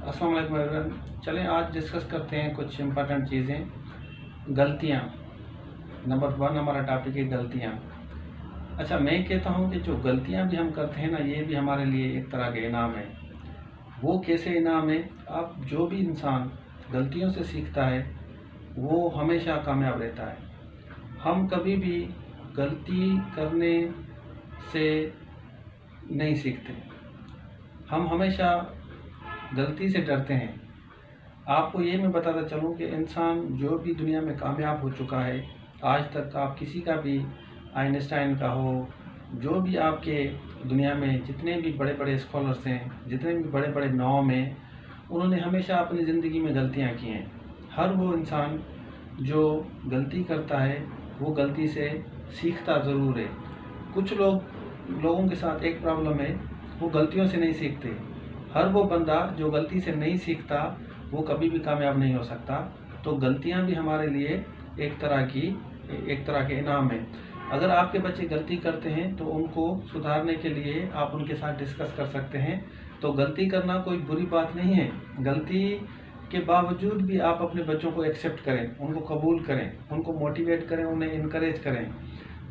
अस्सलाम वालेकुम एवरीवन। चलें आज डिस्कस करते हैं कुछ इम्पोर्टेंट चीज़ें। गलतियाँ, नंबर 1 हमारा टॉपिक है गलतियाँ। अच्छा, मैं कहता हूँ कि जो गलतियाँ भी हम करते हैं ना, ये भी हमारे लिए एक तरह का इनाम है। वो कैसे इनाम है? आप जो भी इंसान गलतियों से सीखता है वो हमेशा कामयाब रहता है। हम कभी भी गलती करने से नहीं सीखते, हम हमेशा गलती से डरते हैं। आपको ये मैं बताता चलूँ कि इंसान जो भी दुनिया में कामयाब हो चुका है आज तक, आप किसी का भी, आइंस्टाइन का हो, जो भी आपके दुनिया में जितने भी बड़े बड़े स्कॉलर्स हैं, जितने भी बड़े बड़े नाम हैं, उन्होंने हमेशा अपनी ज़िंदगी में गलतियाँ की हैं। हर वो इंसान जो गलती करता है वो गलती से सीखता ज़रूर है। कुछ लोगों के साथ एक प्रॉब्लम है, वो गलतियों से नहीं सीखते। हर वो बंदा जो गलती से नहीं सीखता वो कभी भी कामयाब नहीं हो सकता। तो गलतियां भी हमारे लिए एक तरह के इनाम है। अगर आपके बच्चे गलती करते हैं तो उनको सुधारने के लिए आप उनके साथ डिस्कस कर सकते हैं। तो गलती करना कोई बुरी बात नहीं है। गलती के बावजूद भी आप अपने बच्चों को एक्सेप्ट करें, उनको कबूल करें, उनको मोटिवेट करें, उन्हें इनकरेज करें।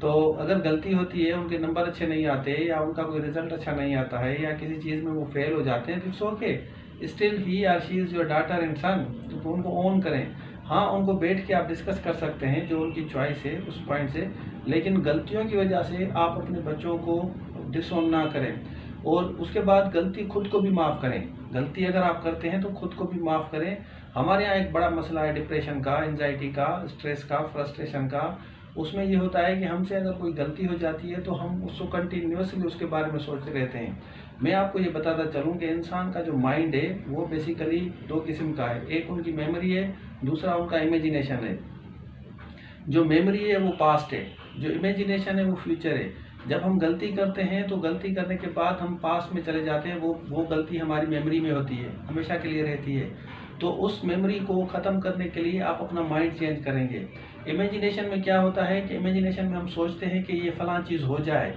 तो अगर गलती होती है, उनके नंबर अच्छे नहीं आते या उनका कोई रिजल्ट अच्छा नहीं आता है या किसी चीज़ में वो फेल हो जाते हैं, तो it's okay, still he or she is your daughter and son. तो उनको ओन करें। हाँ, उनको बैठ के आप डिस्कस कर सकते हैं जो उनकी चॉइस है उस पॉइंट से, लेकिन गलतियों की वजह से आप अपने बच्चों को डिसओन ना करें। और उसके बाद गलती खुद को भी माफ़ करें। गलती अगर आप करते हैं तो खुद को भी माफ़ करें। हमारे यहाँ एक बड़ा मसला है डिप्रेशन का, एंजाइटी का, स्ट्रेस का, फ्रस्ट्रेशन का। उसमें ये होता है कि हमसे अगर कोई गलती हो जाती है तो हम उसको कंटिन्यूसली उसके बारे में सोचते रहते हैं। मैं आपको ये बताता चलूँ कि इंसान का जो माइंड है वो बेसिकली दो किस्म का है। एक उनकी मेमोरी है, दूसरा उनका इमेजिनेशन है। जो मेमोरी है वो पास्ट है, जो इमेजिनेशन है वो फ्यूचर है। जब हम गलती करते हैं तो गलती करने के बाद हम पास्ट में चले जाते हैं, वो गलती हमारी मेमोरी में होती है, हमेशा के लिए रहती है। तो उस मेमोरी को ख़त्म करने के लिए आप अपना माइंड चेंज करेंगे। इमेजिनेशन में क्या होता है कि इमेजिनेशन में हम सोचते हैं कि ये फ़लाँ चीज़ हो जाए।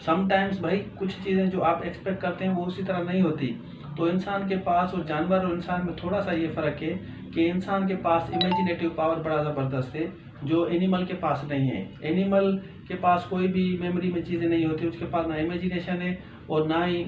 समटाइम्स भाई कुछ चीज़ें जो आप एक्सपेक्ट करते हैं वो उसी तरह नहीं होती। तो इंसान के पास और जानवर और इंसान में थोड़ा सा ये फ़र्क है कि इंसान के पास इमेजिनेटिव पावर बड़ा ज़बरदस्त है, जो एनिमल के पास नहीं है। एनिमल के पास कोई भी मेमोरी में चीज़ें नहीं होती, उसके पास ना इमेजिनेशन है और ना ही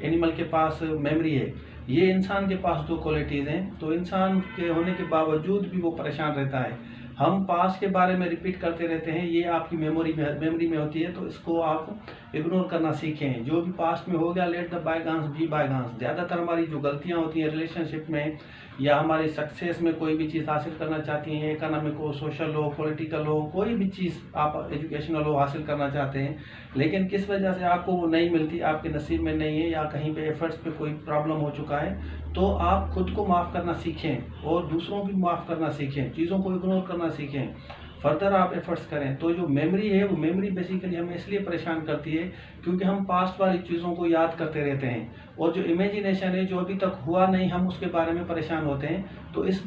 एनिमल के पास मेमोरी है। ये इंसान के पास दो क्वालिटीज़ हैं। तो इंसान के होने के बावजूद भी वो परेशान रहता है। हम पास्ट के बारे में रिपीट करते रहते हैं, ये आपकी मेमोरी में होती है। तो इसको आप इग्नोर करना सीखें। जो भी पास्ट में हो गया, लेट द बायगान्स बी बायगान्स। ज़्यादातर हमारी जो गलतियाँ होती हैं रिलेशनशिप में या हमारे सक्सेस में, कोई भी चीज़ हासिल करना चाहती हैं, इकोनॉमिक हो, सोशल हो, पॉलिटिकल हो, कोई भी चीज़ आप एजुकेशनल हो हासिल करना चाहते हैं, लेकिन किस वजह से आपको वो नहीं मिलती, आपके नसीब में नहीं है या कहीं पे एफर्ट्स पे कोई प्रॉब्लम हो चुका है, तो आप खुद को माफ़ करना सीखें और दूसरों को माफ़ करना सीखें, चीज़ों को इग्नोर करना सीखें, फर्दर आप एफर्ट्स करें। तो जो मेमोरी है वो मेमोरी बेसिकली हमें इसलिए परेशान करती है क्योंकि हम पास्ट वाली चीज़ों को याद करते रहते हैं। और जो इमेजिनेशन है, जो अभी तक हुआ नहीं, हम उसके बारे में परेशान होते हैं। तो इस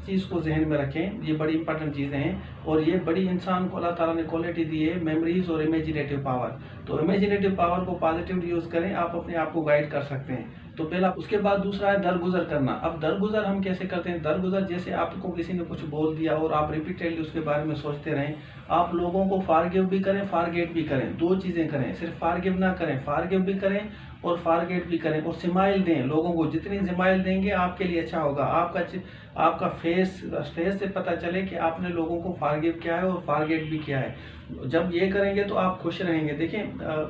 चीज़ को जहन में रखें, ये बड़ी इंपॉर्टेंट चीज़ें हैं। और ये बड़ी इंसान को अल्लाह ताला ने क्वालिटी दी है, मेमोरीज और इमेजिनेटिव पावर। तो इमेजिनेटिव पावर को पॉजिटिव यूज़ करें, आप अपने आप को गाइड कर सकते हैं। तो पहला, उसके बाद दूसरा है दरगुजर करना। अब दरगुजर हम कैसे करते हैं? दरगुजर जैसे आपको किसी ने कुछ बोल दिया और आप रिपीटेडली उसके बारे में सोचते रहें। आप लोगों को फॉरगिव भी करें, फॉरगेट भी करें, दो चीज़ें करें। सिर्फ फॉरगिव ना करें, फॉरगिव भी करें और फॉरगेट भी करें। और स्माइल दें लोगों को, जितनी स्माइल देंगे आपके लिए अच्छा होगा। आपका फेस से पता चले कि आपने लोगों को फॉरगिव किया है और फॉरगेट भी किया है। जब ये करेंगे तो आप खुश रहेंगे। देखें,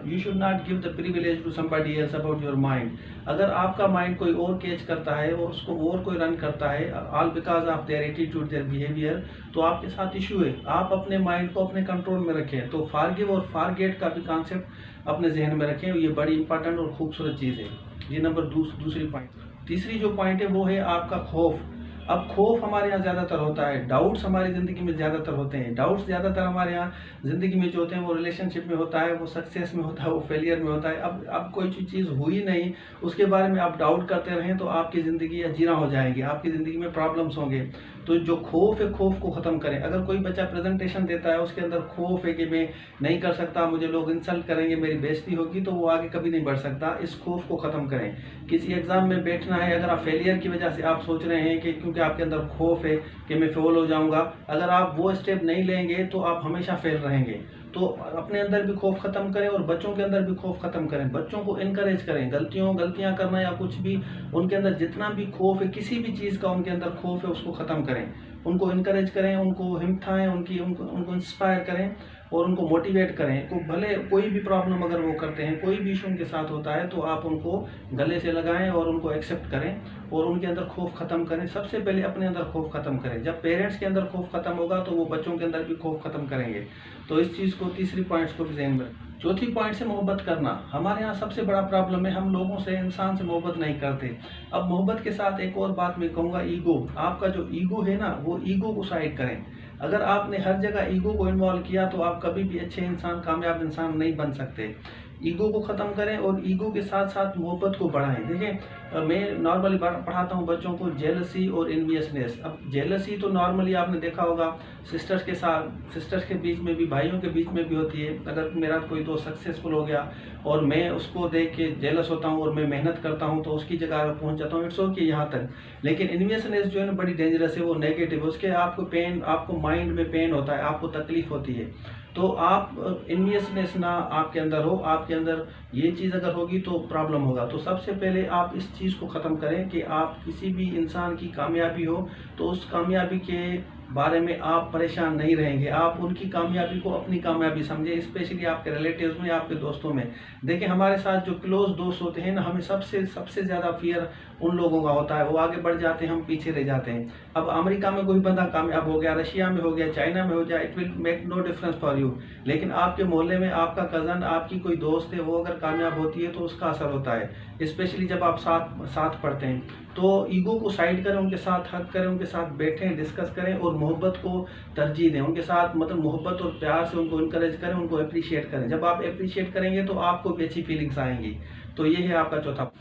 you should not give the privilege to somebody else about your mind. अगर आपका माइंड कोई और कैच करता है और उसको और कोई रन करता है, all because of their attitude, their behaviour, तो आपके साथ इशू है। आप अपने माइंड को अपने कंट्रोल में रखें। तो फॉरगिव और फॉरगेट का भी कॉन्सेप्ट अपने जहन में रखें, ये बड़ी इंपॉर्टेंट और खूबसूरत चीज़ है। ये नंबर दूसरी पॉइंट। तीसरी जो पॉइंट है वो है आपका खौफ। अब खौफ हमारे यहाँ ज़्यादातर होता है, डाउट्स हमारी ज़िंदगी में ज़्यादातर होते हैं। डाउट्स ज़्यादातर हमारे यहाँ ज़िंदगी में जो होते हैं वो रिलेशनशिप में होता है, वो सक्सेस में होता है, वो फेलियर में होता है। अब कोई चीज़ हुई नहीं, उसके बारे में आप डाउट करते रहें तो आपकी ज़िंदगी अजीरा हो जाएगी, आपकी ज़िंदगी में प्रॉब्लम्स होंगे। तो जो खौफ है, खौफ को ख़त्म करें। अगर कोई बच्चा प्रेजेंटेशन देता है, उसके अंदर खौफ है कि मैं नहीं कर सकता, मुझे लोग इंसल्ट करेंगे, मेरी बेइज्जती होगी, तो वो आगे कभी नहीं बढ़ सकता। इस खौफ को ख़त्म करें। किसी एग्ज़ाम में बैठना है, अगर आप फेलियर की वजह से आप सोच रहे हैं कि क्योंकि आपके अंदर खौफ है कि मैं फेल हो जाऊँगा, अगर आप वो स्टेप नहीं लेंगे तो आप हमेशा फेल रहेंगे। तो अपने अंदर भी खौफ खत्म करें और बच्चों के अंदर भी खौफ खत्म करें। बच्चों को इनकरेज करें, गलतियां करना या कुछ भी, उनके अंदर जितना भी खौफ है, किसी भी चीज़ का उनके अंदर खौफ है, उसको ख़त्म करें। उनको इनकरेज करें, उनको हिमथाएं, उनको इंस्पायर करें और उनको मोटिवेट करें। तो भले कोई भी प्रॉब्लम अगर वो करते हैं, कोई भी इशू उनके साथ होता है, तो आप उनको गले से लगाएं और उनको एक्सेप्ट करें और उनके अंदर खौफ ख़त्म करें। सबसे पहले अपने अंदर खौफ ख़त्म करें। जब पेरेंट्स के अंदर खौफ ख़त्म होगा तो वो बच्चों के अंदर भी खौफ ख़त्म करेंगे। तो इस चीज़ को, तीसरी पॉइंट्स को भी ध्यान में रखें। चौथी पॉइंट से मोहब्बत करना। हमारे यहाँ सबसे बड़ा प्रॉब्लम है, हम लोगों से, इंसान से मोहब्बत नहीं करते। अब मोहब्बत के साथ एक और बात मैं कहूँगा, ईगो। आपका जो ईगो है ना, वो ईगो को साइड करें। अगर आपने हर जगह ईगो को इन्वॉल्व किया तो आप कभी भी अच्छे इंसान, कामयाब इंसान नहीं बन सकते। ईगो को ख़त्म करें और ईगो के साथ साथ मोहब्बत को बढ़ाएं। देखिए, मैं नॉर्मली पढ़ाता हूँ बच्चों को जेलसी और एनवियसनेस। अब जेलसी तो नॉर्मली आपने देखा होगा सिस्टर्स के साथ, सिस्टर्स के बीच में भी, भाइयों के बीच में भी होती है। अगर मेरा कोई दोस्त सक्सेसफुल हो गया और मैं उसको देख के जेलस होता हूँ और मैं मेहनत करता हूँ तो उसकी जगह पहुँच जाता हूँ, इट्स ओके यहाँ तक। लेकिन एनवियसनेस जो है ना, बड़ी डेंजरस है, वो नेगेटिव है। उसके आपको पेन, आपको माइंड में पेन होता है, आपको तकलीफ होती है। तो आप एनवियसनेस ना आपके अंदर हो, आपके अंदर ये चीज़ अगर होगी तो प्रॉब्लम होगा। तो सबसे पहले आप इस चीज़ को ख़त्म करें कि आप किसी भी इंसान की कामयाबी हो तो उस कामयाबी के बारे में आप परेशान नहीं रहेंगे। आप उनकी कामयाबी को अपनी कामयाबी समझें, स्पेशली आपके रिलेटिव्स में, आपके दोस्तों में। देखिए, हमारे साथ जो क्लोज दोस्त होते हैं ना, हमें सबसे ज़्यादा फियर उन लोगों का होता है। वो आगे बढ़ जाते हैं, हम पीछे रह जाते हैं। अब अमेरिका में कोई बंदा कामयाब हो गया, रशिया में हो गया, चाइना में हो जाए, it will make no difference for you. लेकिन आपके मोहल्ले में आपका कज़न, आपकी कोई दोस्त है, वो अगर कामयाब होती है तो उसका असर होता है, स्पेशली जब आप साथ पढ़ते हैं। तो ईगो को साइड करें, उनके साथ हक करें, उनके साथ बैठें, डिस्कस करें और मोहब्बत को तरजीह दें। उनके साथ मतलब मोहब्बत और प्यार से उनको इनकरेज करें, उनको अप्रिशिएट करें। जब आप अप्रिशिएट करेंगे तो आपको भी अच्छी फीलिंग्स आएंगी। तो ये है आपका चौथा।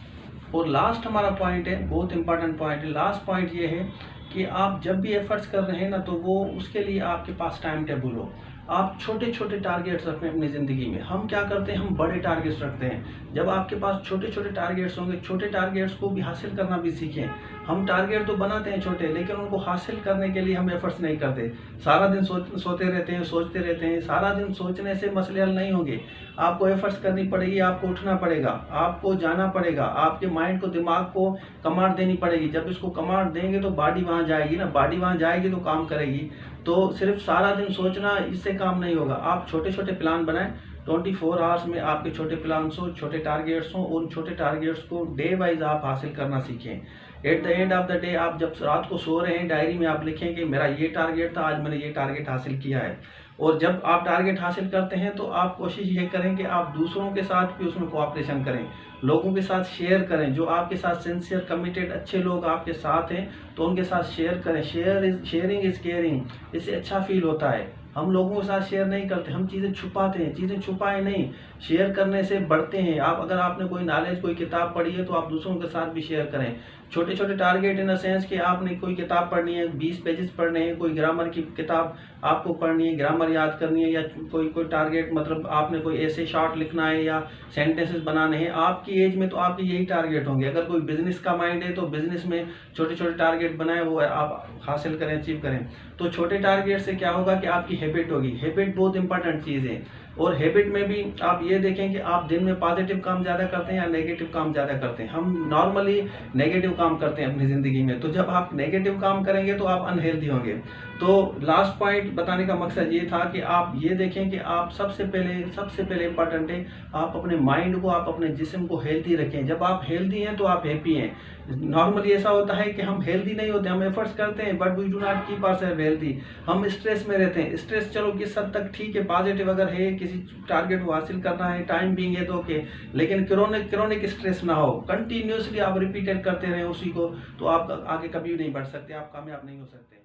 और लास्ट हमारा पॉइंट है, बहुत इंपॉर्टेंट पॉइंट है। लास्ट पॉइंट ये है कि आप जब भी एफर्ट्स कर रहे हैं ना, तो वो उसके लिए आपके पास टाइम टेबल हो। आप छोटे छोटे टारगेट्स रखें अपनी ज़िंदगी में। हम क्या करते हैं, हम बड़े टारगेट्स रखते हैं। जब आपके पास छोटे छोटे टारगेट्स होंगे, छोटे टारगेट्स को भी हासिल करना भी सीखें। हम टारगेट तो बनाते हैं छोटे, लेकिन उनको हासिल करने के लिए हम एफर्ट्स नहीं करते। सारा दिन सोते रहते हैं, सोचते रहते हैं। सारा दिन सोचने से मसले हल नहीं होंगे। आपको एफर्ट्स करनी पड़ेगी, आपको उठना पड़ेगा, आपको जाना पड़ेगा, आपके माइंड को, दिमाग को कमांड देनी पड़ेगी। जब इसको कमांड देंगे तो बॉडी वहाँ जाएगी ना, बॉडी वहाँ जाएगी तो काम करेगी। तो सिर्फ सारा दिन सोचना, इससे काम नहीं होगा। आप छोटे छोटे प्लान बनाएं। 24 आवर्स में आपके छोटे प्लान्स हो, छोटे टारगेट्स हों। उन छोटे टारगेट्स को डे वाइज आप हासिल करना सीखें। At the end of the day, आप जब रात को सो रहे हैं, डायरी में आप लिखें कि मेरा ये टारगेट था, आज मैंने ये टारगेट हासिल किया है। और जब आप टारगेट हासिल करते हैं तो आप कोशिश ये करें कि आप दूसरों के साथ भी उसमें कोऑपरेशन करें, लोगों के साथ शेयर करें। जो आपके साथ सिंसियर, कमिटेड, अच्छे लोग आपके साथ हैं तो उनके साथ शेयर करें। शेयरिंग इज केयरिंग, इससे अच्छा फील होता है। हम लोगों के साथ शेयर नहीं करते, हम चीज़ें छुपाते हैं। चीज़ें छुपाए नहीं, शेयर करने से बढ़ते हैं। अगर आपने कोई नॉलेज, कोई किताब पढ़ी है तो आप दूसरों के साथ भी शेयर करें। छोटे छोटे टारगेट इन द सेंस कि आपने कोई किताब पढ़नी है, 20 पेजेस पढ़ने हैं, कोई ग्रामर की किताब आपको पढ़नी है, ग्रामर याद करनी है, या कोई टारगेट मतलब आपने कोई ऐसे शॉर्ट लिखना है या सेंटेंसेस बनाने हैं। आपकी एज में तो आपके यही टारगेट होंगे। अगर कोई बिजनेस का माइंड है तो बिजनेस में छोटे छोटे टारगेट बनाएं, वो आप हासिल करें, अचीव करें। तो छोटे टारगेट से क्या होगा कि आपकी हैबिट होगी। हैबिट बहुत इंपॉर्टेंट चीज़ है। और हैबिट में भी आप ये देखें कि आप दिन में पॉजिटिव काम ज़्यादा करते हैं या नेगेटिव काम ज़्यादा करते हैं। हम नॉर्मली नेगेटिव काम करते हैं अपनी ज़िंदगी में। तो जब आप नेगेटिव काम करेंगे तो आप अनहेल्दी होंगे। तो लास्ट पॉइंट बताने का मकसद ये था कि आप ये देखें कि आप सबसे पहले इंपॉर्टेंट है, आप अपने माइंड को, आप अपने जिस्म को हेल्दी रखें। जब आप हेल्दी हैं तो आप हैप्पी हैं। नॉर्मली ऐसा होता है कि हम हेल्दी नहीं होते, हम एफर्ट्स करते हैं but we do not keep ourselves healthy. हम स्ट्रेस में रहते हैं। स्ट्रेस चलो किस हद तक ठीक है, पॉजिटिव अगर है, किसी टारगेट को हासिल करना है, टाइम बीइंग है तो ओके, लेकिन क्रोनिक स्ट्रेस ना हो। कंटिन्यूसली आप रिपीटेड करते रहें उसी को, तो आप आगे कभी नहीं बढ़ सकते, आप कामयाब नहीं हो सकते।